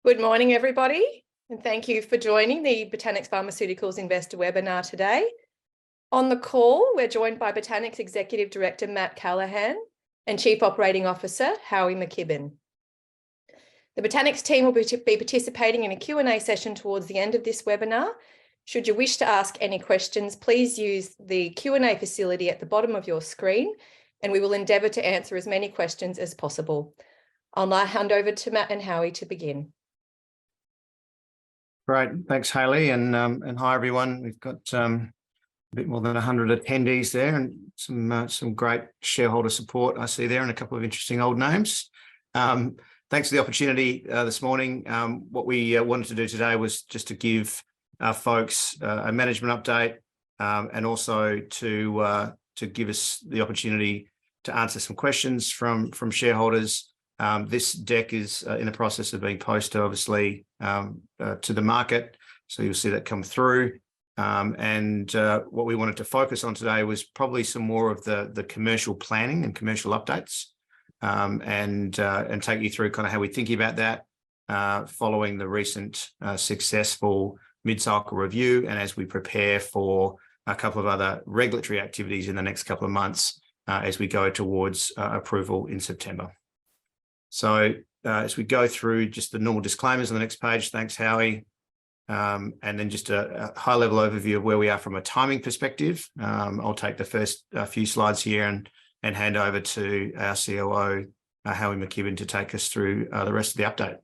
Good morning, everybody, and thank you for joining the Botanix Pharmaceuticals Investor webinar today. On the call, we're joined by Botanix Executive Director Matt Callahan and Chief Operating Officer Howie McKibbon. The Botanix team will be participating in a Q&A session towards the end of this webinar. Should you wish to ask any questions, please use the Q&A facility at the bottom of your screen, and we will endeavour to answer as many questions as possible. I'll now hand over to Matt and Howie to begin. Great, thanks, Hayley, and hi everyone. We've got a bit more than 100 attendees there, and some great shareholder support I see there, and a couple of interesting old names. Thanks for the opportunity this morning. What we wanted to do today was just to give folks a management update, and also to give us the opportunity to answer some questions from shareholders. This deck is in the process of being posted, obviously, to the market, so you'll see that come through. What we wanted to focus on today was probably some more of the commercial planning and commercial updates, and take you through kind of how we're thinking about that following the recent successful mid-cycle review, and as we prepare for a couple of other regulatory activities in the next couple of months as we go towards approval in September. So as we go through just the normal disclaimers on the next page, thanks, Howie, and then just a high-level overview of where we are from a timing perspective. I'll take the first few slides here and hand over to our COO, Howie McKibbon, to take us through the rest of the update.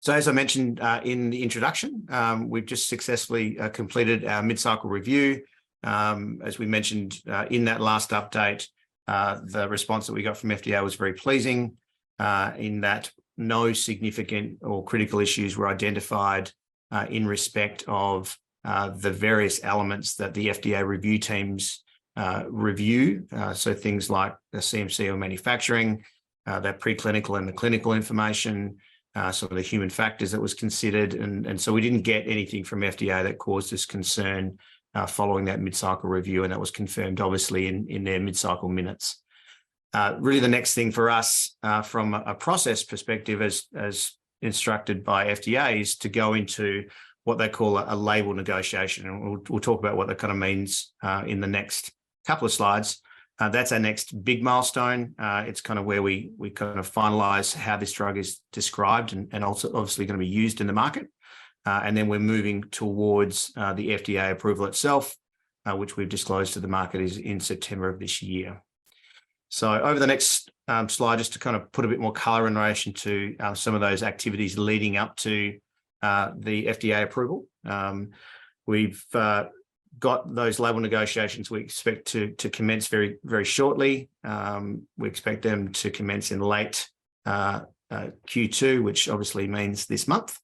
So as I mentioned in the introduction, we've just successfully completed our mid-cycle review. As we mentioned in that last update, the response that we got from FDA was very pleasing, in that no significant or critical issues were identified in respect of the various elements that the FDA review teams review. So things like the CMC or manufacturing, that preclinical and the clinical information, some of the human factors that was considered. And so we didn't get anything from FDA that caused us concern following that mid-cycle review, and that was confirmed obviously in their mid-cycle minutes. Really the next thing for us from a process perspective, as instructed by FDA, is to go into what they call a label negotiation, and we'll talk about what that kind of means in the next couple of slides. That's our next big milestone. It's kind of where we kind of finalize how this drug is described and also obviously going to be used in the market. And then we're moving towards the FDA approval itself, which we've disclosed to the market is in September of this year. So over the next slide, just to kind of put a bit more colour in relation to some of those activities leading up to the FDA approval. We've got those label negotiations we expect to commence very, very shortly. We expect them to commence in late Q2, which obviously means this month.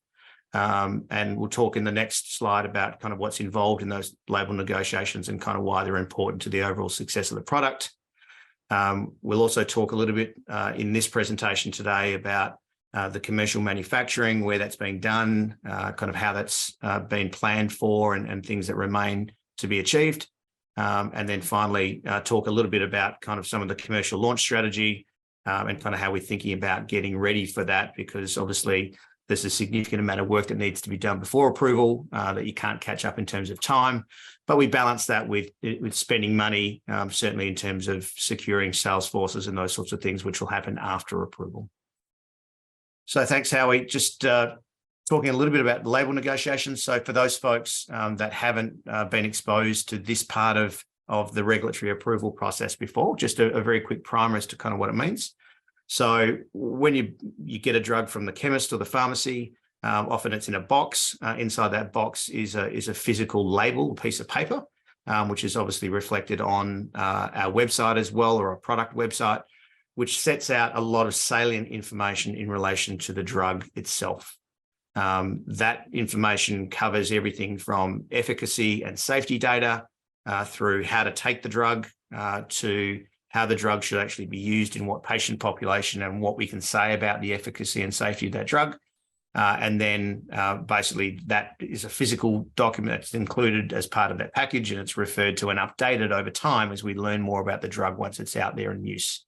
And we'll talk in the next slide about kind of what's involved in those label negotiations and kind of why they're important to the overall success of the product. We'll also talk a little bit in this presentation today about the commercial manufacturing, where that's being done, kind of how that's been planned for, and things that remain to be achieved. And then finally, talk a little bit about kind of some of the commercial launch strategy, and kind of how we're thinking about getting ready for that, because obviously there's a significant amount of work that needs to be done before approval that you can't catch up in terms of time. But we balance that with spending money, certainly in terms of securing sales forces and those sorts of things, which will happen after approval. So thanks, Howie. Just talking a little bit about label negotiations. So for those folks that haven't been exposed to this part of the regulatory approval process before, just a very quick primer as to kind of what it means. So when you get a drug from the chemist or the pharmacy, often it's in a box. Inside that box is a physical label, a piece of paper, which is obviously reflected on our website as well, or a product website, which sets out a lot of salient information in relation to the drug itself. That information covers everything from efficacy and safety data through how to take the drug to how the drug should actually be used in what patient population, and what we can say about the efficacy and safety of that drug. And then basically that is a physical document that's included as part of that package, and it's referred to and updated over time as we learn more about the drug once it's out there in use.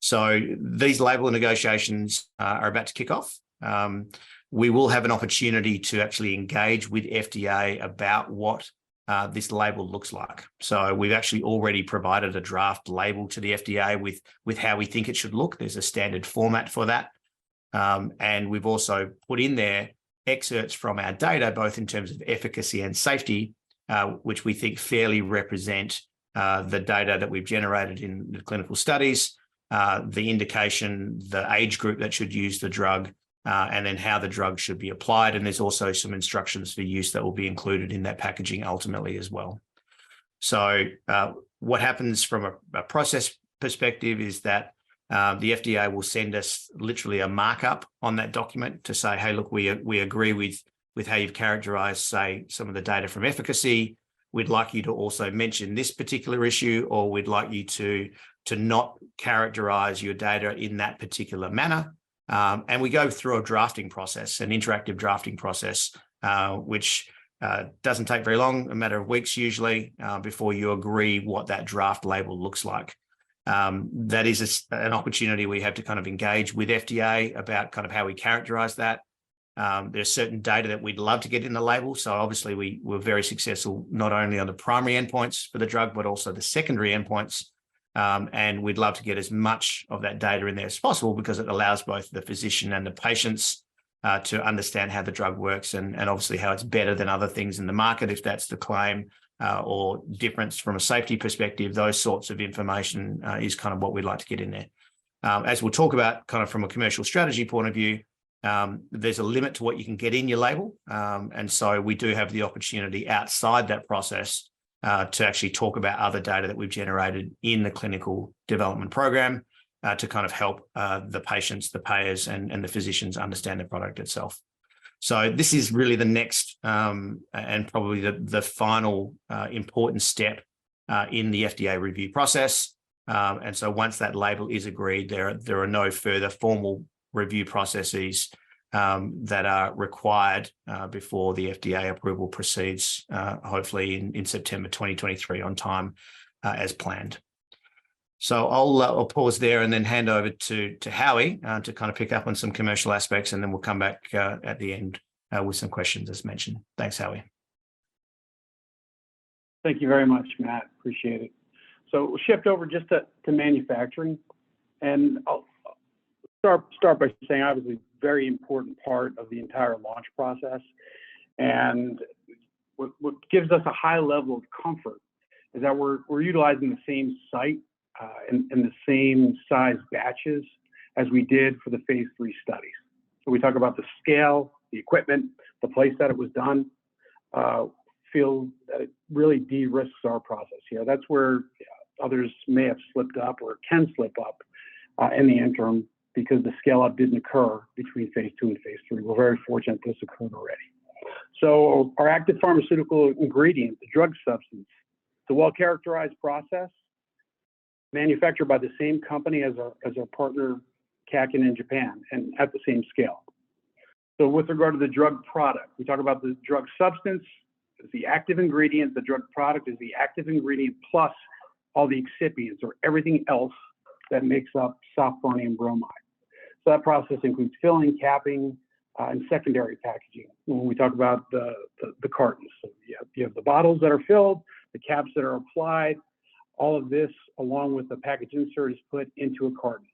So these label negotiations are about to kick off. We will have an opportunity to actually engage with FDA about what this label looks like. So we've actually already provided a draft label to the FDA with how we think it should look. There's a standard format for that. And we've also put in there excerpts from our data, both in terms of efficacy and safety, which we think fairly represent the data that we've generated in the clinical studies, the indication, the age group that should use the drug, and then how the drug should be applied. And there's also some instructions for use that will be included in that packaging ultimately as well. So what happens from a process perspective is that the FDA will send us literally a markup on that document to say, hey, look, we agree with how you've characterized, say, some of the data from efficacy. We'd like you to also mention this particular issue, or we'd like you to not characterize your data in that particular manner. And we go through a drafting process, an interactive drafting process, which doesn't take very long, a matter of weeks usually, before you agree what that draft label looks like. That is an opportunity we have to kind of engage with FDA about kind of how we characterize that. There's certain data that we'd love to get in the label. So obviously we were very successful, not only on the primary endpoints for the drug, but also the secondary endpoints. And we'd love to get as much of that data in there as possible, because it allows both the physician and the patients to understand how the drug works and obviously how it's better than other things in the market, if that's the claim, or difference from a safety perspective. Those sorts of information is kind of what we'd like to get in there. As we'll talk about kind of from a commercial strategy point of view, there's a limit to what you can get in your label. And so we do have the opportunity outside that process to actually talk about other data that we've generated in the clinical development program to kind of help the patients, the payers, and the physicians understand the product itself. So this is really the next and probably the final important step in the FDA review process. And so once that label is agreed, there are no further formal review processes that are required before the FDA approval proceeds, hopefully in September 2023 on time as planned. So I'll pause there and then hand over to Howie to kind of pick up on some commercial aspects, and then we'll come back at the end with some questions as mentioned. Thanks, Howie. Thank you very much, Matt. Appreciate it. So we'll shift over just to manufacturing, and I'll start by saying obviously very important part of the entire launch process. And what gives us a high level of comfort is that we're utilizing the same site and the same size batches as we did for the phase 3 studies. So we talk about the scale, the equipment, the place that it was done, feel that it really de-risks our process here. That's where others may have slipped up or can slip up in the interim, because the scale up didn't occur between phase 2 and phase 3. We're very fortunate this occurred already. So our active pharmaceutical ingredient, the drug substance, it's a well-characterized process, manufactured by the same company as our partner, Callahan in Japan, and at the same scale. So with regard to the drug product, we talk about the drug substance is the active ingredient, the drug product is the active ingredient plus all the excipients or everything else that makes up Sofpironium Bromide. So that process includes filling, capping, and secondary packaging. When we talk about the cartons, so you have the bottles that are filled, the caps that are applied, all of this, along with the package insert, is put into a carton.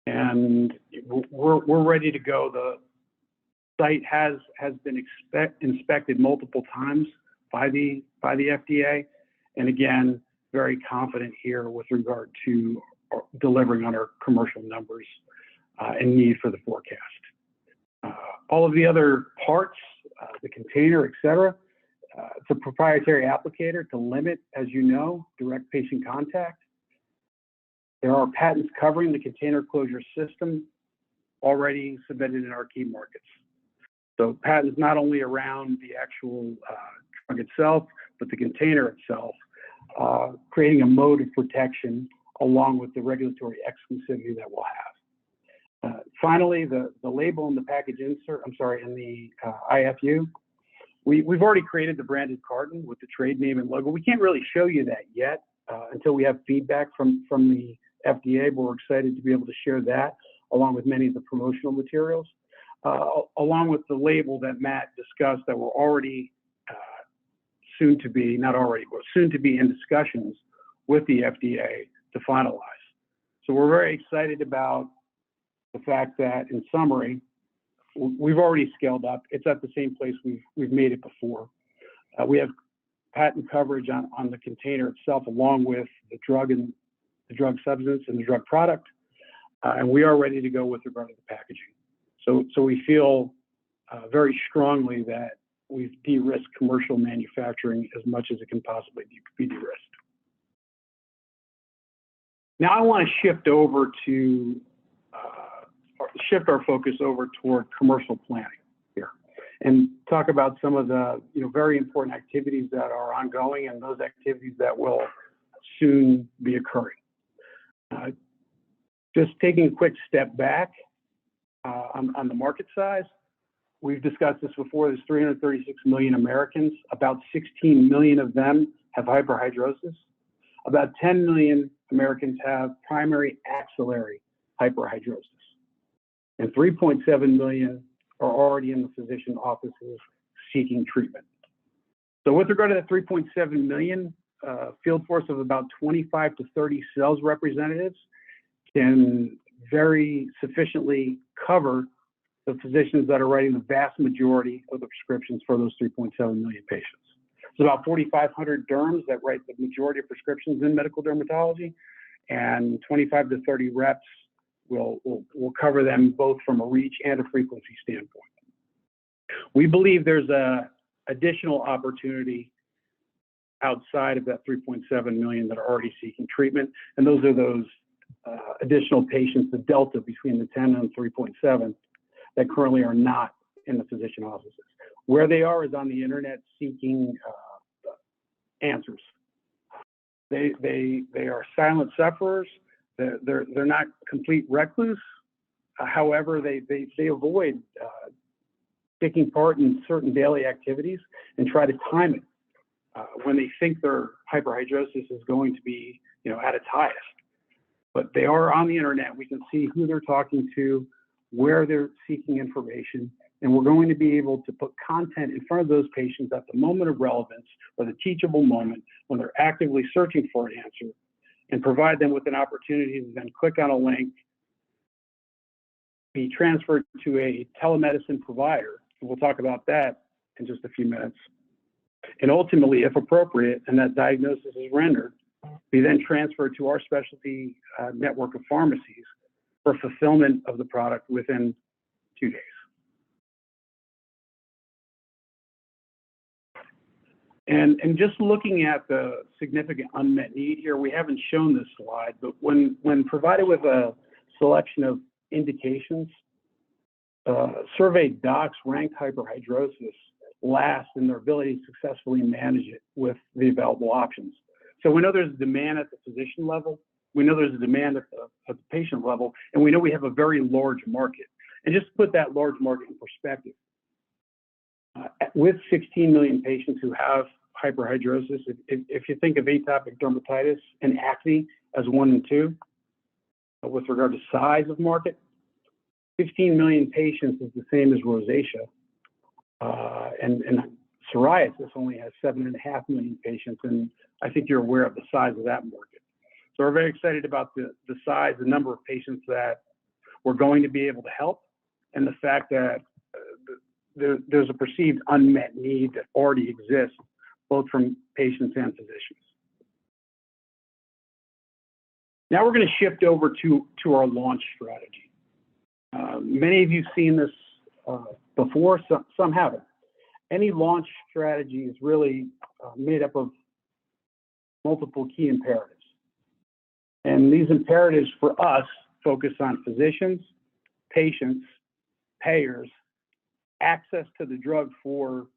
And we're ready to go. The site has been inspected multiple times by the FDA, and again, very confident here with regard to delivering on our commercial numbers and need for the forecast. All of the other parts, the container, et cetera, it's a proprietary applicator to limit, as you know, direct patient contact. There are patents covering the container closure system already submitted in our key markets. So patents not only around the actual drug itself, but the container itself, creating a mode of protection along with the regulatory exclusivity that we'll have. Finally, the label and the package insert, in the IFU, we've already created the branded carton with the trade name and logo. We can't really show you that yet until we have feedback from the FDA, but we're excited to be able to share that along with many of the promotional materials, along with the label that Matt discussed that we're already soon to be in discussions with the FDA to finalize. So we're very excited about the fact that, in summary, we've already scaled up. It's at the same place we've made it before. We have patent coverage on the container itself, along with the drug and the drug substance and the drug product, and we are ready to go with regard to the packaging. So we feel very strongly that we've de-risked commercial manufacturing as much as it can possibly be de-risked. Now I want to shift our focus over toward commercial planning here, and talk about some of the very important activities that are ongoing and those activities that will soon be occurring. Just taking a quick step back on the market size, we've discussed this before. There's 336 million Americans. About 16 million of them have hyperhidrosis. About 10 million Americans have primary axillary hyperhidrosis. And 3.7 million are already in the physician offices seeking treatment. So with regard to the 3.7 million, field force of about 25 to 30 sales representatives can very sufficiently cover the physicians that are writing the vast majority of the prescriptions for those 3.7 million patients. It's about 4,500 derms that write the majority of prescriptions in medical dermatology, and 25 to 30 reps will cover them both from a reach and a frequency standpoint. We believe there's a additional opportunity outside of that 3.7 million that are already seeking treatment, and those are those additional patients, the delta between the 10 and 3.7, that currently are not in the physician offices. Where they are is on the internet seeking answers. They are silent sufferers. They're not complete recluse. However, they avoid taking part in certain daily activities and try to time it when they think their hyperhidrosis is going to be at its highest. But they are on the internet. We can see who they're talking to, where they're seeking information, and we're going to be able to put content in front of those patients at the moment of relevance, or the teachable moment when they're actively searching for an answer, and provide them with an opportunity to then click on a link, be transferred to a telemedicine provider, and we'll talk about that in just a few minutes. And ultimately, if appropriate, and that diagnosis is rendered, be then transferred to our specialty network of pharmacies for fulfillment of the product within 2 days. And just looking at the significant unmet need here, we haven't shown this slide, but when provided with a selection of indications, surveyed docs ranked hyperhidrosis last in their ability to successfully manage it with the available options. So we know there's a demand at the physician level, we know there's a demand at the patient level, and we know we have a very large market. And just to put that large market in perspective, with 16 million patients who have hyperhidrosis, if you think of atopic dermatitis and acne as 1 and 2, with regard to size of market, 15 million patients is the same as rosacea, and psoriasis only has 7.5 million patients, and I think you're aware of the size of that market. So we're very excited about the size, the number of patients that we're going to be able to help, and the fact that there's a perceived unmet need that already exists, both from patients and physicians. Now we're going to shift over to our launch strategy. Many of you have seen this before, some haven't. Any launch strategy is really made up of multiple key imperatives. And these imperatives for us focus on physicians, patients, payers, access to the drug for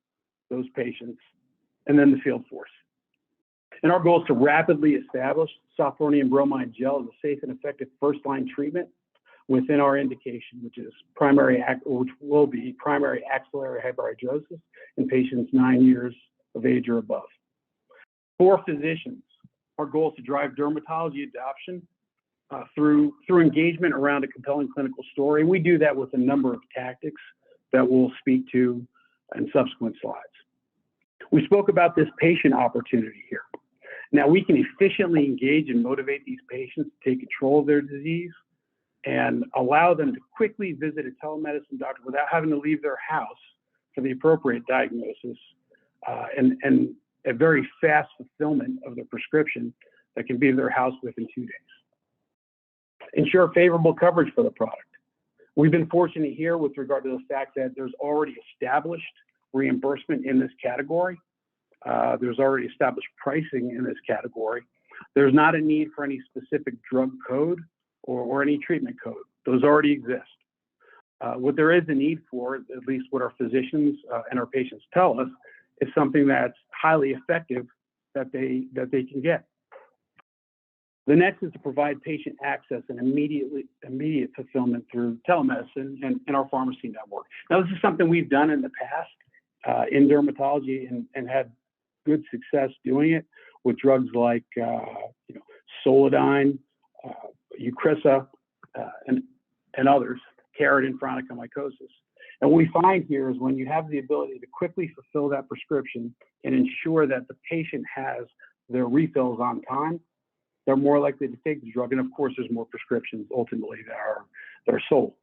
those patients, and then the field force. And our goal is to rapidly establish Sofpironium Bromide Gel as a safe and effective first-line treatment within our indication, which will be primary axillary hyperhidrosis in patients 9 years of age or above. For physicians, our goal is to drive dermatology adoption through engagement around a compelling clinical story. We do that with a number of tactics that we'll speak to in subsequent slides. We spoke about this patient opportunity here. Now, we can efficiently engage and motivate these patients to take control of their disease and allow them to quickly visit a telemedicine doctor without having to leave their house for the appropriate diagnosis, and a very fast fulfillment of the prescription that can be at their house within 2 days. Ensure favorable coverage for the product. We've been fortunate here with regard to the fact that there's already established reimbursement in this category. There's already established pricing in this category. There's not a need for any specific drug code or any treatment code. Those already exist. What there is a need for, at least what our physicians and our patients tell us, is something that's highly effective that they can get. The next is to provide patient access and immediate fulfillment through telemedicine and our pharmacy network. Now, this is something we've done in the past in dermatology and had good success doing it with drugs like Solodine, Eucrisa, and others, Caratin, Chronic-mycosis. And what we find here is when you have the ability to quickly fulfill that prescription and ensure that the patient has their refills on time, they're more likely to take the drug. And of course, there's more prescriptions ultimately that are sold.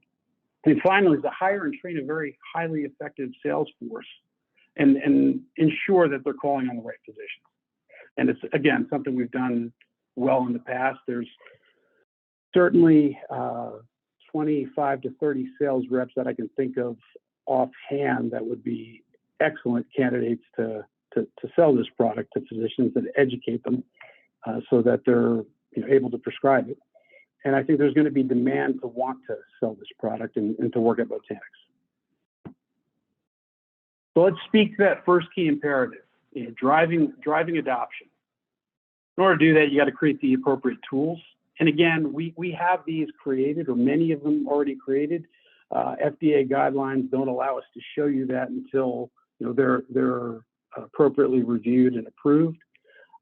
And finally, is to hire and train a very highly effective sales force and ensure that they're calling on the right physicians. And it's, again, something we've done well in the past. There's certainly 25 to 30 sales reps that I can think of offhand that would be excellent candidates to sell this product to physicians and educate them so that they're able to prescribe it. And I think there's going to be demand to want to sell this product and to work at Botanix. So let's speak to that first key imperative, driving adoption. In order to do that, you got to create the appropriate tools. And again, we have these created, or many of them already created. FDA guidelines don't allow us to show you that until they're appropriately reviewed and approved.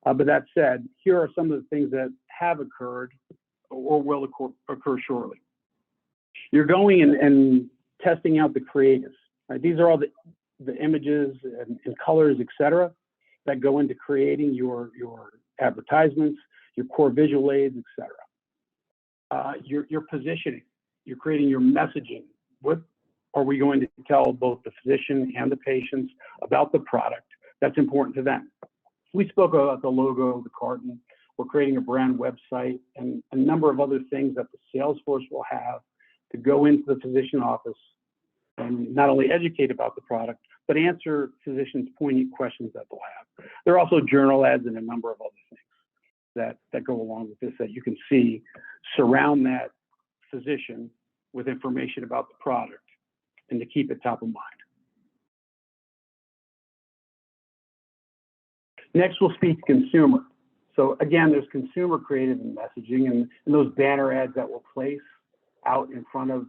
But that said, here are some of the things that have occurred or will occur shortly. You're going and testing out the creatives. Right? These are all the images and colors, etc., that go into creating your advertisements, your core visual aids, etc. Your positioning, you're creating your messaging. What are we going to tell both the physician and the patients about the product that's important to them? We spoke about the logo, the carton. We're creating a brand website and a number of other things that the sales force will have to go into the physician office and not only educate about the product, but answer physicians' poignant questions that they'll have. There are also journal ads and a number of other things that go along with this that you can see surround that physician with information about the product and to keep it top of mind. Next, we'll speak to consumer. So again, there's consumer creative and messaging and those banner ads that we'll place out in front of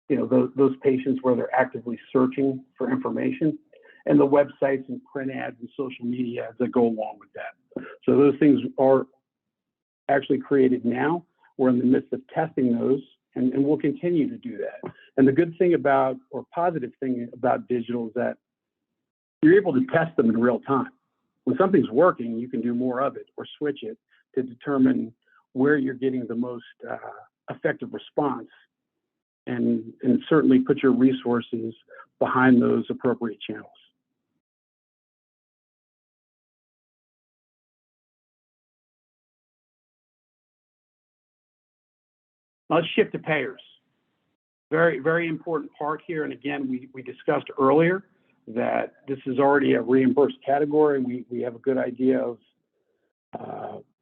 those patients where they're actively searching for information, and the websites and print ads and social media ads that go along with that. So those things are actually created now. We're in the midst of testing those, and we'll continue to do that. And the good thing about, or positive thing about digital, is that you're able to test them in real time. When something's working, you can do more of it or switch it to determine where you're getting the most effective response, and certainly put your resources behind those appropriate channels. Let's shift to payers. Very, very important part here. And again, we discussed earlier that this is already a reimbursed category. We have a good idea of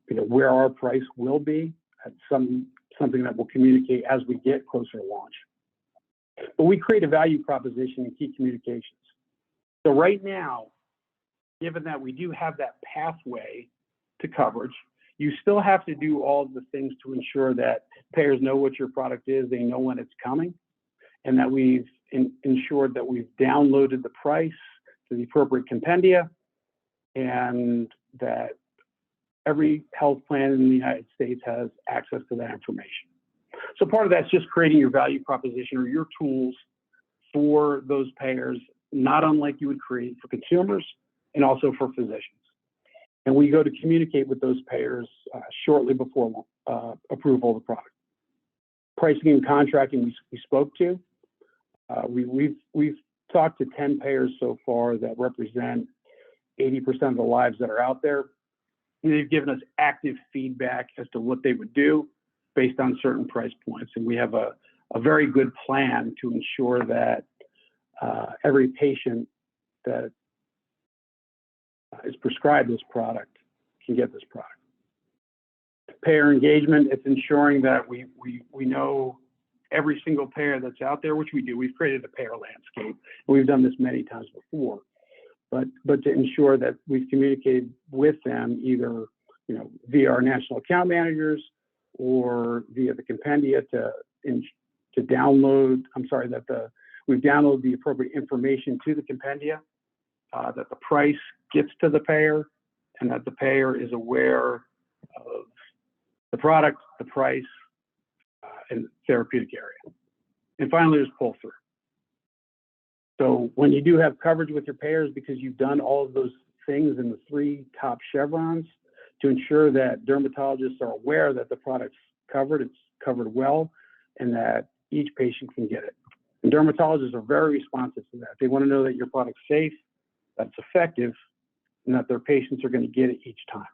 where our price will be at something that we'll communicate as we get closer to launch. But we create a value proposition in key communications. So right now, given that we do have that pathway to coverage, you still have to do all of the things to ensure that payers know what your product is, they know when it's coming, and that we've ensured that we've downloaded the price to the appropriate compendia, and that every health plan in the United States has access to that information. So part of that's just creating your value proposition or your tools for those payers, not unlike you would create for consumers and also for physicians. And we go to communicate with those payers shortly before approval of the product. Pricing and contracting we spoke to. We've talked to 10 payers so far that represent 80% of the lives that are out there. They've given us active feedback as to what they would do based on certain price points. And we have a very good plan to ensure that every patient that is prescribed this product can get this product. Payer engagement, it's ensuring that we know every single payer that's out there, which we do. We've created a payer landscape. We've done this many times before. But to ensure that we've communicated with them either via our national account managers or via the compendia to download. We've downloaded the appropriate information to the compendia, that the price gets to the payer, and that the payer is aware of the product, the price, and therapeutic area. And finally, there's pull through. So when you do have coverage with your payers, because you've done all of those things in the 3 top chevrons to ensure that dermatologists are aware that the product's covered, it's covered well, and that each patient can get it. And dermatologists are very responsive to that. They want to know that your product's safe, that it's effective, and that their patients are going to get it each time.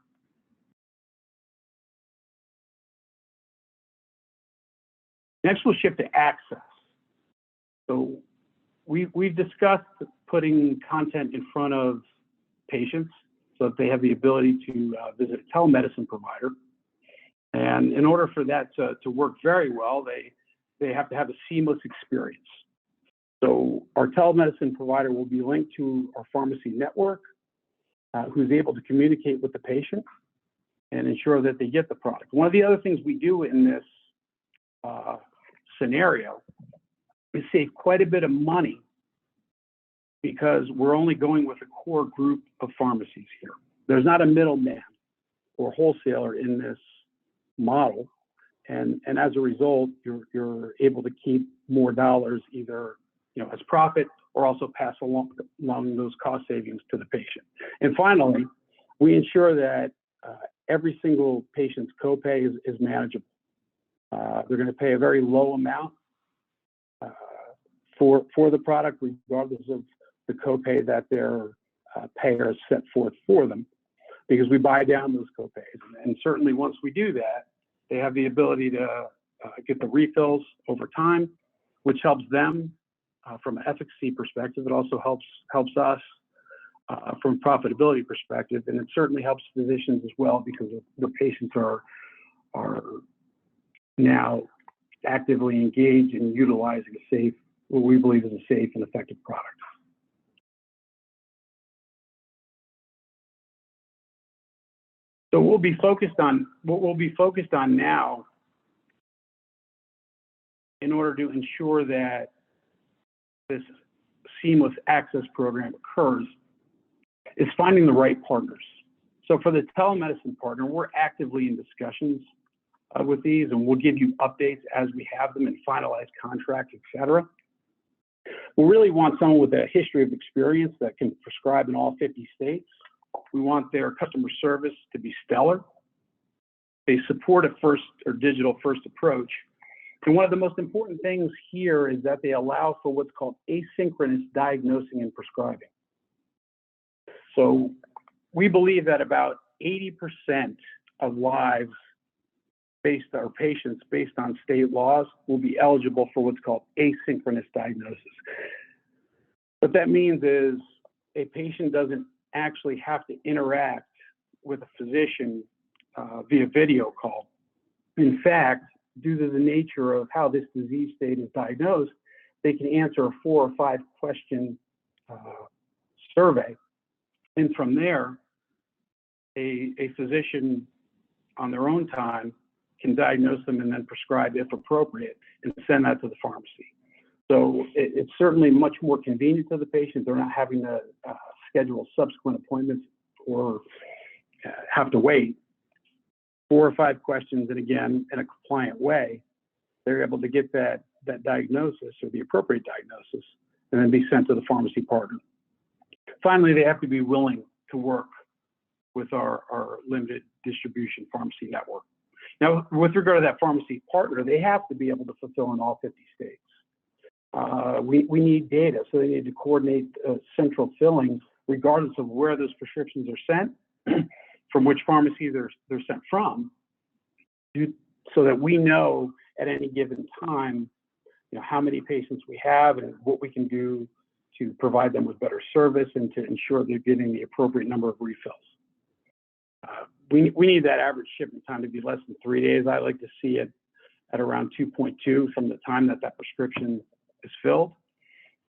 Next, we'll shift to access. So we've discussed putting content in front of patients so that they have the ability to visit a telemedicine provider. And in order for that to work very well, they have to have a seamless experience. So our telemedicine provider will be linked to our pharmacy network, who's able to communicate with the patient and ensure that they get the product. One of the other things we do in this scenario is save quite a bit of money because we're only going with a core group of pharmacies here. There's not a middleman or wholesaler in this model. And as a result, you're able to keep more dollars either as profit or also pass along those cost savings to the patient. And finally, we ensure that every single patient's copay is manageable. They're going to pay a very low amount for the product, regardless of the copay that their payer has set forth for them, because we buy down those copays. And certainly once we do that, they have the ability to get the refills over time, which helps them from an efficacy perspective. It also helps us from a profitability perspective, and it certainly helps physicians as well because the patients are now actively engaged in utilizing what we believe is a safe and effective product. So what we'll be focused on now in order to ensure that this seamless access program occurs is finding the right partners. So for the telemedicine partner, we're actively in discussions with these, and we'll give you updates as we have them and finalize contracts, et cetera. We really want someone with a history of experience that can prescribe in all 50 states. We want their customer service to be stellar. They support a digital first approach. And one of the most important things here is that they allow for what's called asynchronous diagnosing and prescribing. So we believe that about 80% of lives patients based on state laws will be eligible for what's called asynchronous diagnosis. What that means is a patient doesn't actually have to interact with a physician via video call. In fact, due to the nature of how this disease state is diagnosed, they can answer a 4 or 5 question survey. And from there, a physician on their own time can diagnose them and then prescribe if appropriate and send that to the pharmacy. So it's certainly much more convenient to the patient. They're not having to schedule subsequent appointments or have to wait. 4 or 5 questions, and again, in a compliant way, they're able to get that diagnosis or the appropriate diagnosis and then be sent to the pharmacy partner. Finally, they have to be willing to work with our limited distribution pharmacy network. Now, with regard to that pharmacy partner, they have to be able to fulfill in all 50 states. We need data, so they need to coordinate central filling regardless of where those prescriptions are sent, from which pharmacy they're sent from, so that we know at any given time, how many patients we have and what we can do to provide them with better service and to ensure they're getting the appropriate number of refills. We need that average shipment time to be less than 3 days. I like to see it at around 2.2 from the time that prescription is filled,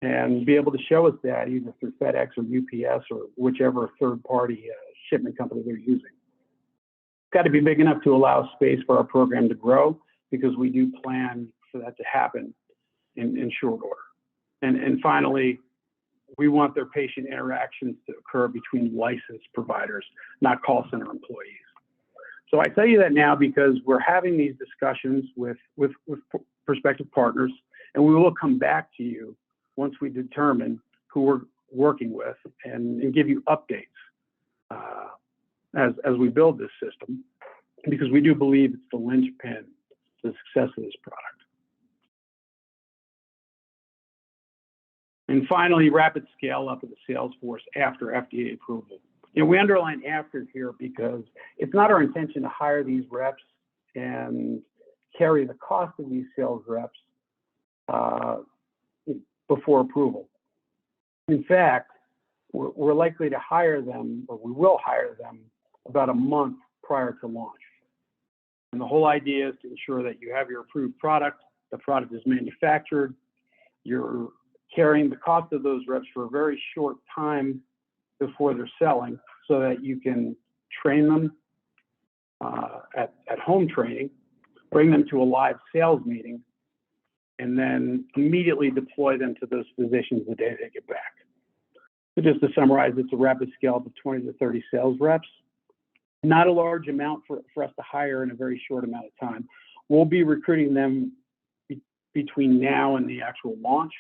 and be able to show us that either through FedEx or UPS or whichever third-party shipment company they're using. It's got to be big enough to allow space for our program to grow, because we do plan for that to happen in short order. And finally, we want their patient interactions to occur between licensed providers, not call center employees. So I tell you that now because we're having these discussions with prospective partners, and we will come back to you once we determine who we're working with and give you updates as we build this system, because we do believe it's the linchpin to the success of this product. And finally, rapid scale up of the sales force after FDA approval. We underline after here because it's not our intention to hire these reps and carry the cost of these sales reps before approval. In fact, we're likely to hire them, or we will hire them, about a month prior to launch. And the whole idea is to ensure that you have your approved product, the product is manufactured, you're carrying the cost of those reps for a very short time before they're selling, so that you can train them at home training, bring them to a live sales meeting, and then immediately deploy them to those physicians the day they get back. So just to summarize, it's a rapid scale up of 20 to 30 sales reps. Not a large amount for us to hire in a very short amount of time. We'll be recruiting them between now and the actual launch,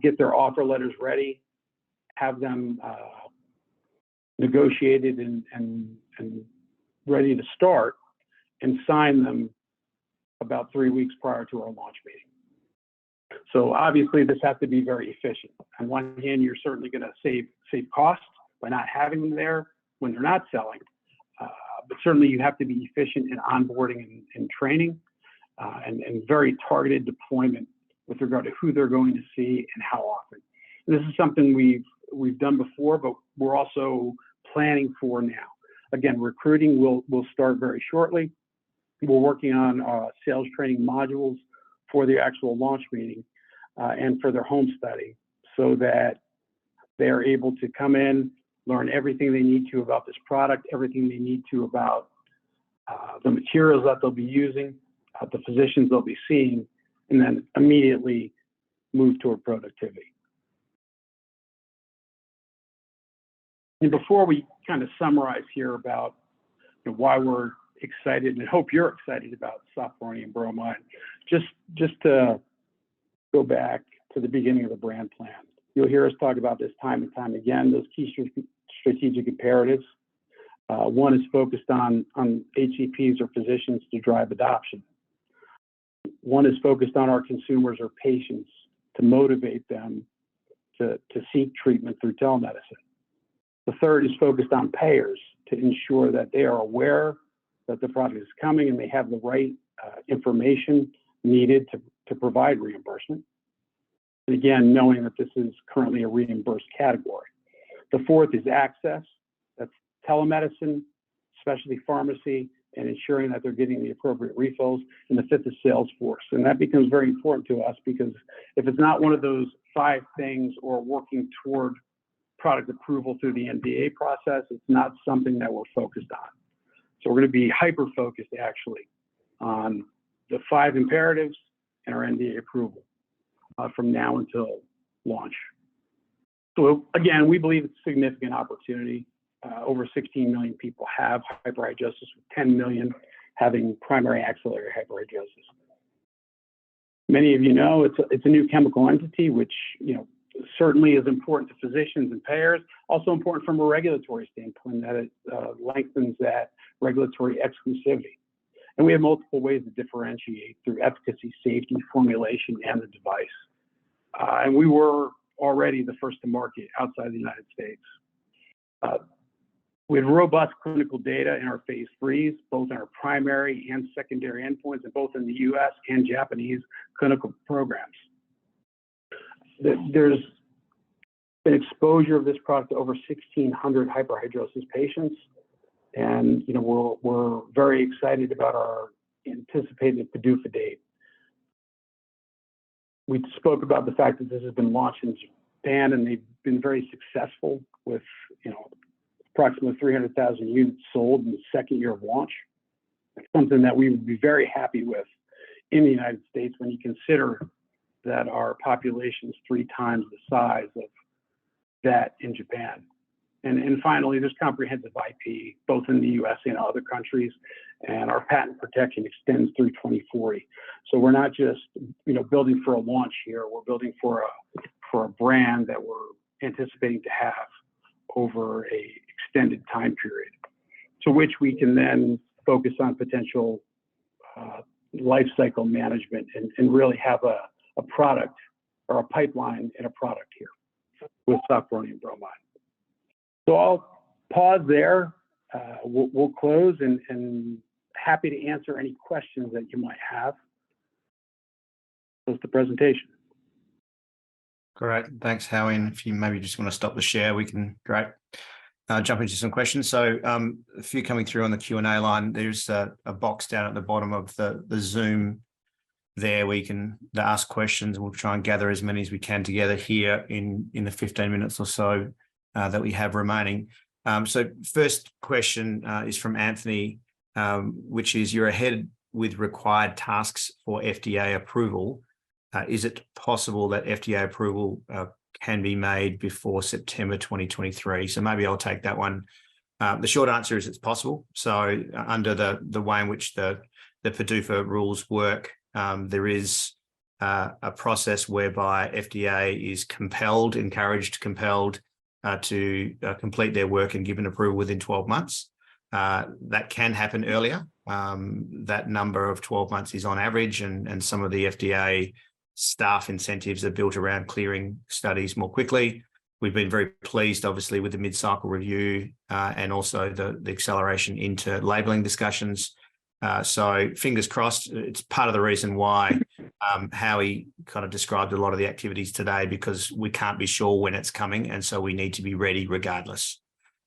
get their offer letters ready, have them negotiated and ready to start, and sign them about 3 weeks prior to our launch meeting. So obviously this has to be very efficient. On one hand, you're certainly going to save costs by not having them there when they're not selling, but certainly you have to be efficient in onboarding and training, and very targeted deployment with regard to who they're going to see and how often. And this is something we've done before, but we're also planning for now. Again, recruiting will start very shortly. We're working on sales training modules for the actual launch meeting and for their home study, so that they're able to come in, learn everything they need to about this product, everything they need to about the materials that they'll be using, the physicians they'll be seeing, and then immediately move toward productivity. And before we kind of summarize here about why we're excited, and hope you're excited about Sofpironium Bromide, just to go back to the beginning of the brand plan. You'll hear us talk about this time and time again, those key strategic imperatives. One is focused on HCPs or physicians to drive adoption. One is focused on our consumers or patients to motivate them to seek treatment through telemedicine. The third is focused on payers to ensure that they are aware that the product is coming and they have the right information needed to provide reimbursement. And again, knowing that this is currently a reimbursed category. The fourth is access. That's telemedicine, specialty pharmacy, and ensuring that they're getting the appropriate refills. And the fifth is sales force. And that becomes very important to us, because if it's not one of those 5 things or working toward product approval through the NDA process, it's not something that we're focused on. So we're going to be hyper-focused actually on the 5 imperatives and our NDA approval from now until launch. So again, we believe it's a significant opportunity. over 16 million people have hyperhidrosis, with 10 million having primary axillary hyperhidrosis. Many of you know it's a new chemical entity, which certainly is important to physicians and payers. Also important from a regulatory standpoint, that it lengthens that regulatory exclusivity. And we have multiple ways to differentiate through efficacy, safety, formulation, and the device. And we were already the first to market outside the United States. We have robust clinical data in our phase 3s, both in our primary and secondary endpoints, and both in the US and Japanese clinical programs. There's been exposure of this product to over 1,600 hyperhidrosis patients. And we're very excited about our anticipated PDUFA date. We spoke about the fact that this has been launched in Japan, and they've been very successful with approximately 300,000 units sold in the second year of launch. It's something that we would be very happy with in the United States when you consider that our population is 3 times the size of that in Japan. And finally, there's comprehensive IP, both in the US and other countries, and our patent protection extends through 2040. So we're not just building for a launch here, we're building for a brand that we're anticipating to have over a extended time period, to which we can then focus on potential life cycle management and really have a product or a pipeline in a product here with Sofpironium Bromide. So I'll pause there. We'll close and happy to answer any questions that you might have. That's the presentation. Great. Thanks, Howie. And if you maybe just want to stop the share, we can jump into some questions. So a few coming through on the Q&A line. There's a box down at the bottom of the Zoom there where you can ask questions. We'll try and gather as many as we can together here in the 15 minutes or so that we have remaining. So first question is from Anthony, which is, you're ahead with required tasks for FDA approval. Is it possible that FDA approval can be made before September 2023? So maybe I'll take that one. The short answer is it's possible. So under the way in which the PDUFA rules work, there is a process whereby FDA is encouraged, compelled to complete their work and give an approval within 12 months. That can happen earlier. That number of 12 months is on average, and some of the FDA staff incentives are built around clearing studies more quickly. We've been very pleased, obviously, with the mid-cycle review and also the acceleration into labelling discussions. So fingers crossed. It's part of the reason why Howie kind of described a lot of the activities today, because we can't be sure when it's coming, and so we need to be ready regardless.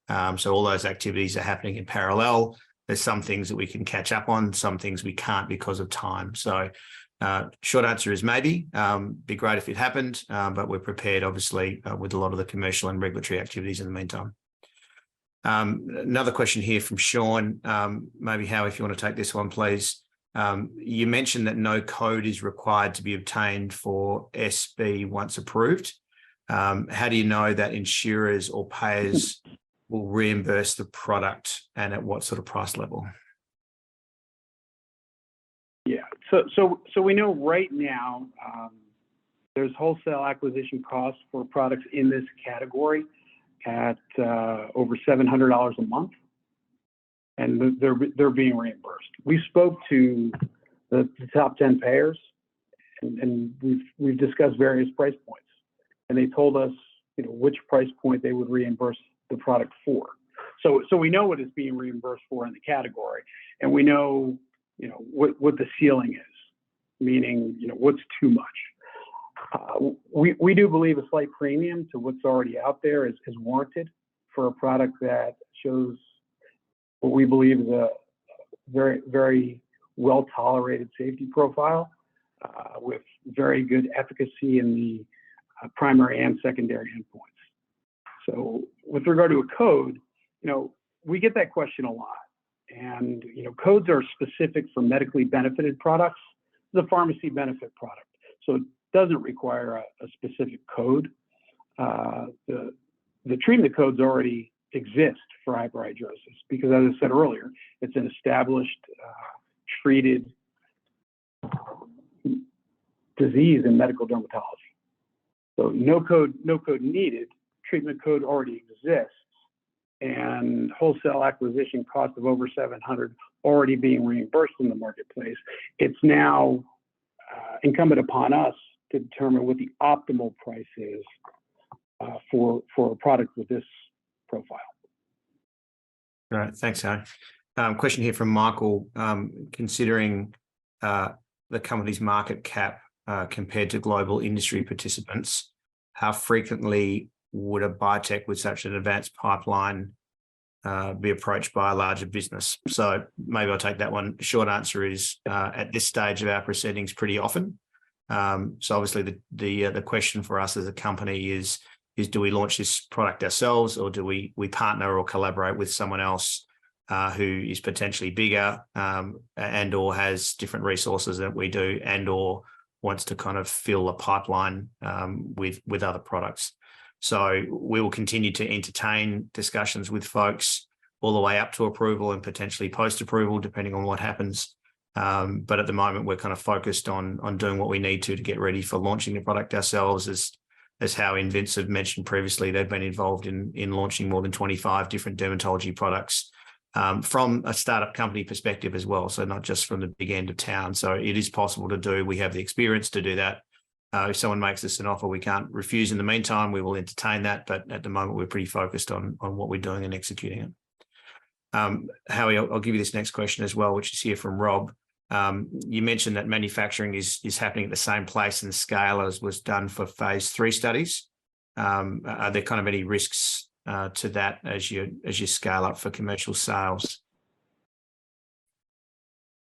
So all those activities are happening in parallel. There's some things that we can catch up on, some things we can't because of time. So short answer is maybe. Be great if it happened, but we're prepared, obviously, with a lot of the commercial and regulatory activities in the meantime. Another question here from Sean. Maybe, Howie, if you want to take this one, please. You mentioned that no code is required to be obtained for SB once approved. How do you know that insurers or payers will reimburse the product, and at what sort of price level? Yeah, so we know right now there's wholesale acquisition costs for products in this category at over $700 a month, and they're being reimbursed. We spoke to the top 10 payers, and we've discussed various price points, and they told us which price point they would reimburse the product for. So we know what it's being reimbursed for in the category, and we know what the ceiling is, meaning what's too much. We do believe a slight premium to what's already out there is warranted for a product that shows what we believe is a very, very well-tolerated safety profile with very good efficacy in the primary and secondary endpoints. So with regard to a code, we get that question a lot. And codes are specific for medically benefited products. It's a pharmacy benefit product, so it doesn't require a specific code. The treatment code's already exist for hyperhidrosis because, as I said earlier, it's an established, treated disease in medical dermatology. So no code needed. Treatment code already exists, and wholesale acquisition cost of over $700 already being reimbursed in the marketplace. It's now incumbent upon us to determine what the optimal price is for a product with this profile. All right, thanks, Harry. Question here from Michael. Considering the company's market cap compared to global industry participants, how frequently would a biotech with such an advanced pipeline be approached by a larger business? So maybe I'll take that one. Short answer is at this stage of our proceedings, pretty often. So obviously the question for us as a company is do we launch this product ourselves, or do we partner or collaborate with someone else who is potentially bigger and or has different resources that we do, and or wants to kind of fill a pipeline with other products. So we will continue to entertain discussions with folks all the way up to approval and potentially post-approval, depending on what happens. But at the moment, we're kind of focused on doing what we need to get ready for launching the product ourselves. As Howie and Vince have mentioned previously, they've been involved in launching more than 25 different dermatology products from a startup company perspective as well. So not just from the big end of town. So it is possible to do. We have the experience to do that. If someone makes us an offer we can't refuse in the meantime, we will entertain that. But at the moment, we're pretty focused on what we're doing and executing it. Howie, I'll give you this next question as well, which is here from Rob. You mentioned that manufacturing is happening at the same place and scale as was done for phase 3 studies. Are there kind of any risks to that as you scale up for commercial sales?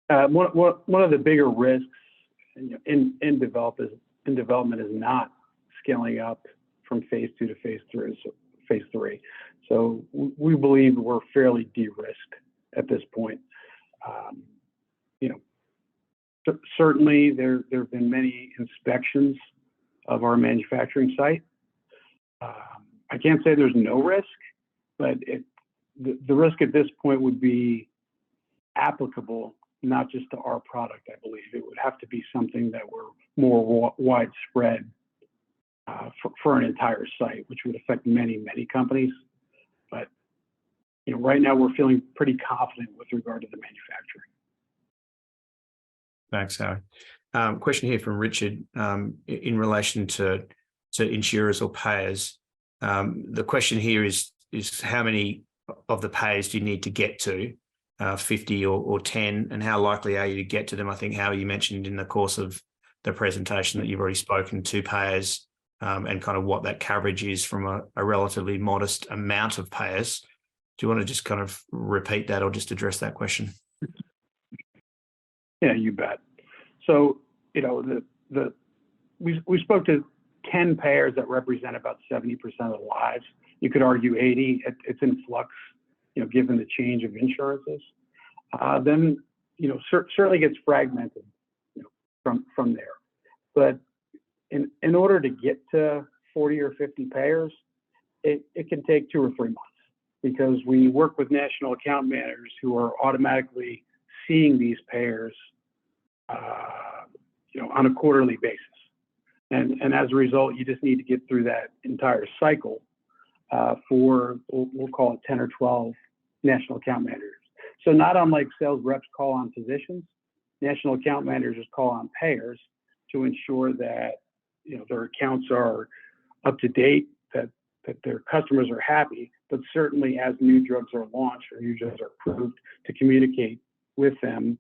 One of the bigger risks in development is not scaling up from phase 2 to phase 3. So we believe we're fairly de-risked at this point. Certainly there have been many inspections of our manufacturing site. I can't say there's no risk, but the risk at this point would be applicable not just to our product. I believe it would have to be something that were more widespread for an entire site, which would affect many companies. But right now we're feeling pretty confident with regard to the manufacturing. Thanks, Howie. Question here from Richard in relation to insurers or payers. The question here is how many of the payers do you need to get to, 50 or 10, and how likely are you to get to them? I think, Howie, you mentioned in the course of the presentation that you've already spoken to payers and kind of what that coverage is from a relatively modest amount of payers. Do you want to just kind of repeat that or just address that question? Yeah, you bet. So, we spoke to 10 payers that represent about 70% of the lives. You could argue 80. It's in flux, given the change of insurances. Then, certainly gets fragmented, from there. But in order to get to 40 or 50 payers, it can take 2 or 3 months because we work with national account managers who are automatically seeing these payers on a quarterly basis. And as a result, you just need to get through that entire cycle for, we'll call it 10 or 12 national account managers. So not unlike sales reps call on physicians, national account managers call on payers to ensure that their accounts are up to date, that their customers are happy, but certainly as new drugs are launched or new drugs are approved, to communicate with them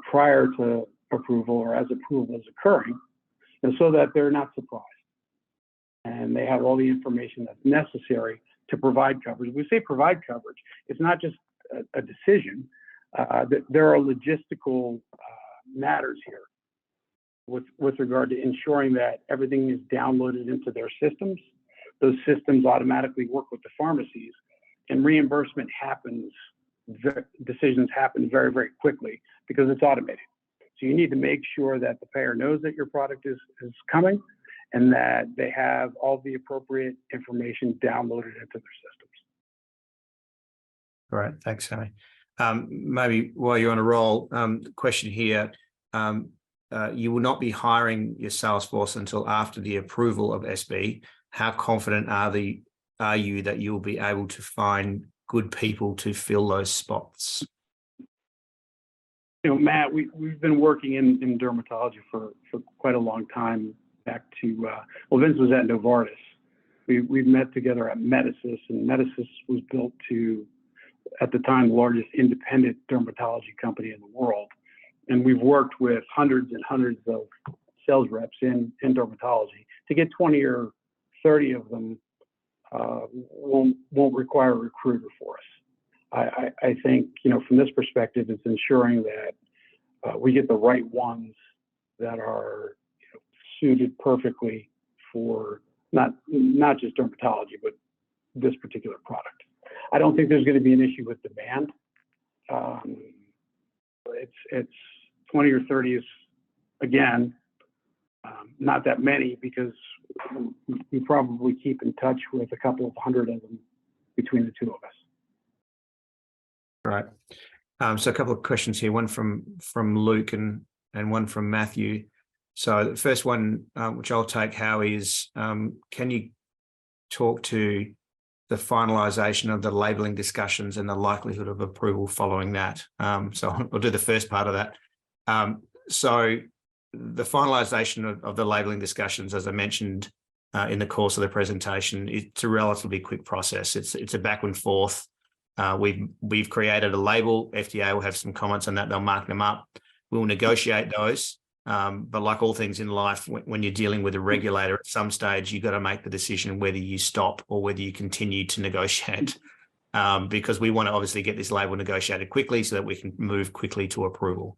prior to approval or as approval is occurring, and so that they're not surprised and they have all the information that's necessary to provide coverage. We say provide coverage. It's not just a decision. There are logistical matters here with regard to ensuring that everything is downloaded into their systems. Those systems automatically work with the pharmacies, and reimbursement happens. Decisions happen very, very quickly because it's automated. So you need to make sure that the payer knows that your product is coming and that they have all the appropriate information downloaded into their systems. Great, thanks, Harry. Maybe while you're on a roll, question here. You will not be hiring your sales force until after the approval of SB. How confident are you that you will be able to find good people to fill those spots? You know, Matt, we've been working in dermatology for quite a long time. Back to Vince was at Novartis. We've met together at Medicis, and Medicis was built to, at the time, the largest independent dermatology company in the world. And we've worked with hundreds and hundreds of sales reps in dermatology. To get 20 or 30 of them won't require a recruiter for us. I think, you know, from this perspective, it's ensuring that we get the right ones that are, you know, suited perfectly for not just dermatology, but this particular product. I don't think there's going to be an issue with demand. It's 20 or 30 is, again, not that many, because we probably keep in touch with a couple of hundred of them between the two of us. Right. So a couple of questions here, one from Luke and one from Matthew. So the first one, which I'll take, Howie, is can you talk to the finalisation of the labelling discussions and the likelihood of approval following that? So I'll do the first part of that. So the finalisation of the labelling discussions, as I mentioned in the course of the presentation, it's a relatively quick process. It's a back and forth. We've created a label. FDA will have some comments on that. They'll mark them up. We'll negotiate those. But like all things in life, when you're dealing with a regulator, at some stage, you've got to make the decision whether you stop or whether you continue to negotiate, because we want to obviously get this label negotiated quickly so that we can move quickly to approval.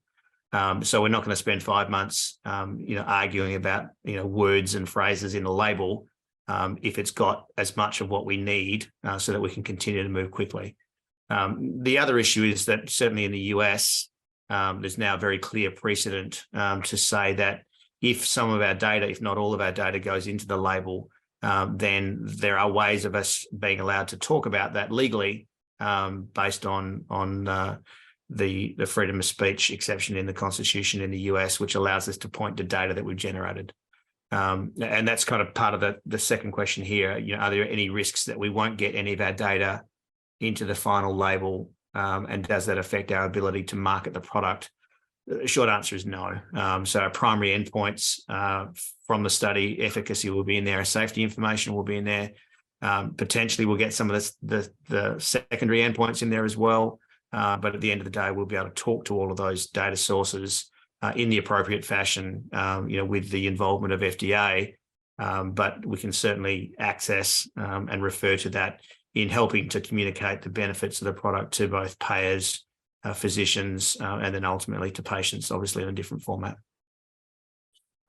So we're not going to spend 5 months, arguing about, words and phrases in the label if it's got as much of what we need so that we can continue to move quickly. The other issue is that certainly in the US, there's now a very clear precedent to say that if some of our data, if not all of our data, goes into the label, then there are ways of us being allowed to talk about that legally based on the freedom of speech exception in the Constitution in the US, which allows us to point to data that we've generated. And that's kind of part of the second question here. Are there any risks that we won't get any of our data into the final label? And does that affect our ability to market the product? The short answer is no. So our primary endpoints from the study, efficacy will be in there, safety information will be in there. Potentially we'll get some of the secondary endpoints in there as well. But at the end of the day, we'll be able to talk to all of those data sources in the appropriate fashion, with the involvement of FDA. But we can certainly access and refer to that in helping to communicate the benefits of the product to both payers, physicians, and then ultimately to patients, obviously in a different format.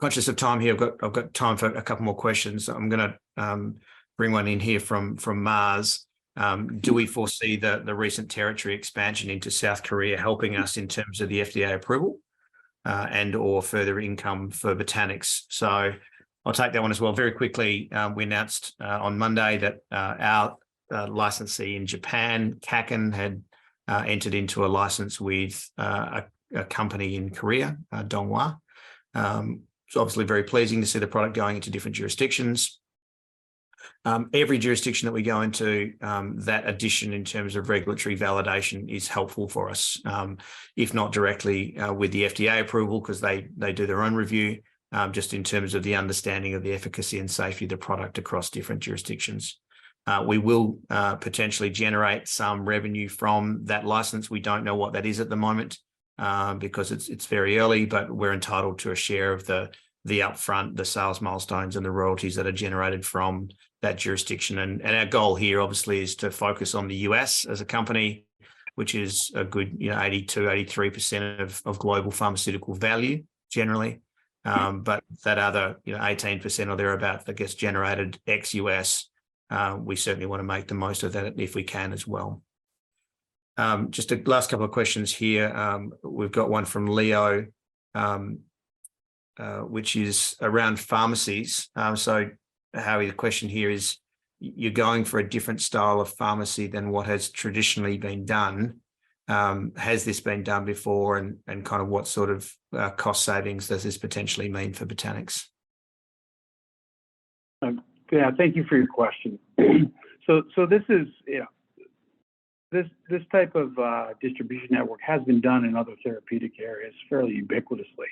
Conscious of time here, I've got time for a couple more questions. I'm going to bring one in here from Mars. Do we foresee the recent territory expansion into South Korea helping us in terms of the FDA approval and or further income for Botanix? So I'll take that one as well. Very quickly, we announced on Monday that our licensee in Japan, Callahan, had entered into a license with a company in Korea, Donghua. It's obviously very pleasing to see the product going into different jurisdictions. Every jurisdiction that we go into, that addition in terms of regulatory validation is helpful for us, if not directly with the FDA approval, because they do their own review, just in terms of the understanding of the efficacy and safety of the product across different jurisdictions. We will potentially generate some revenue from that license. We don't know what that is at the moment because it's very early, but we're entitled to a share of the upfront, the sales milestones and the royalties that are generated from that jurisdiction. And our goal here obviously is to focus on the US as a company, which is a good 82-83% of global pharmaceutical value generally. But that other 18% or thereabout that gets generated ex-US, we certainly want to make the most of that if we can as well. Just a last couple of questions here. We've got one from Leo, which is around pharmacies. So Howie, the question here is, you're going for a different style of pharmacy than what has traditionally been done. Has this been done before, and kind of what sort of cost savings does this potentially mean for Botanix? Yeah, thank you for your question. So this is, this type of distribution network has been done in other therapeutic areas fairly ubiquitously.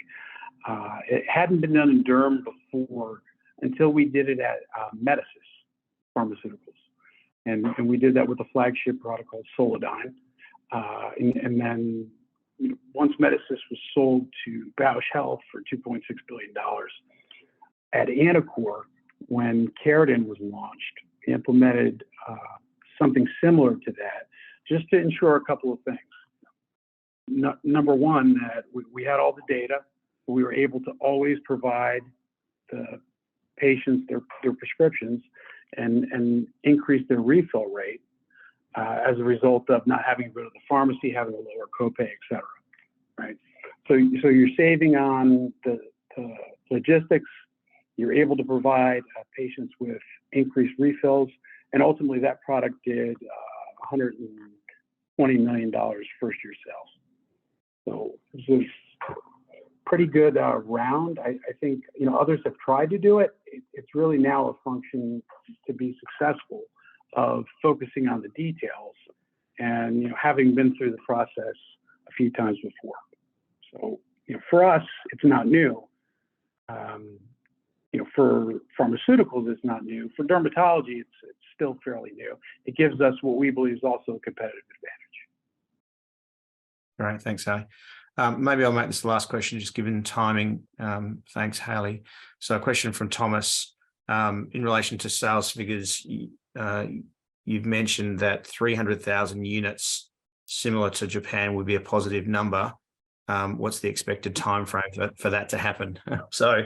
It hadn't been done in derm before until we did it at Medicis Pharmaceuticals, and we did that with a flagship product called Solidyne. And then once Medicis was sold to Bausch Health for $2.6 billion, at Anacor, when Caraden was launched, we implemented something similar to that, just to ensure a couple of things. Number one, that we had all the data. We were able to always provide the patients their prescriptions and increase their refill rate as a result of not having to go to the pharmacy, having a lower copay, et cetera, right? So you're saving on the logistics. You're able to provide patients with increased refills, and ultimately that product did $120 million first year sales. So this is pretty good round. I think others have tried to do it. It's really now a function to be successful of focusing on the details and having been through the process a few times before. So for us, it's not new. For pharmaceuticals, it's not new. For dermatology, it's still fairly new. It gives us what we believe is also a competitive advantage. Great, thanks, Haley. Maybe I'll make this the last question, just given timing. Thanks, Haley. So a question from Thomas. In relation to sales figures, you've mentioned that 300,000 units, similar to Japan, would be a positive number. What's the expected time frame for that to happen? So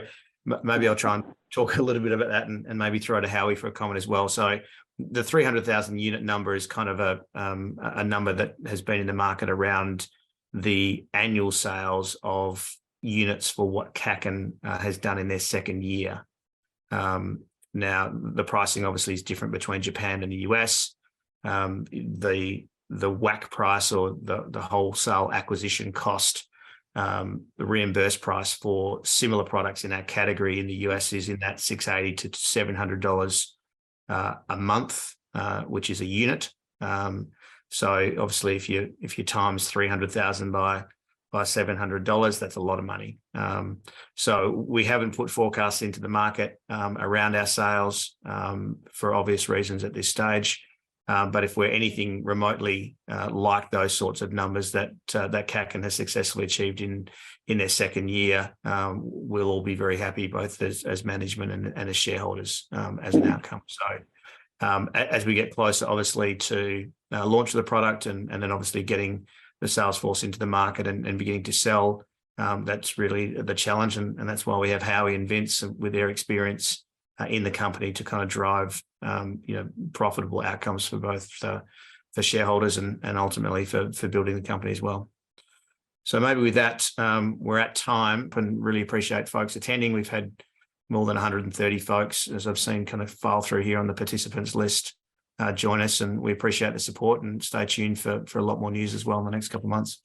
maybe I'll try and talk a little bit about that, and maybe throw to Howie for a comment as well. So the 300,000 unit number is kind of a number that has been in the market around the annual sales of units for what Callahan has done in their second year. Now, the pricing obviously is different between Japan and the US. The WAC price, or the wholesale acquisition cost, the reimbursed price for similar products in our category in the US is in that $680 to $700 a month, which is a unit. So obviously, if you times 300,000 by $700, that's a lot of money. So we haven't put forecasts into the market around our sales for obvious reasons at this stage. But if we're anything remotely like those sorts of numbers that Callahan has successfully achieved in their second year, we'll all be very happy, both as management and as shareholders, as an outcome. So as we get closer, obviously, to launch of the product, and then obviously getting the sales force into the market and beginning to sell, that's really the challenge, and that's why we have Howie and Vince with their experience in the company to kind of drive profitable outcomes for both for shareholders and ultimately for building the company as well. So maybe with that, we're at time, and really appreciate folks attending. We've had more than 130 folks, as I've seen, kind of file through here on the participants list, join us, and we appreciate the support, and stay tuned for a lot more news as well in the next couple of months.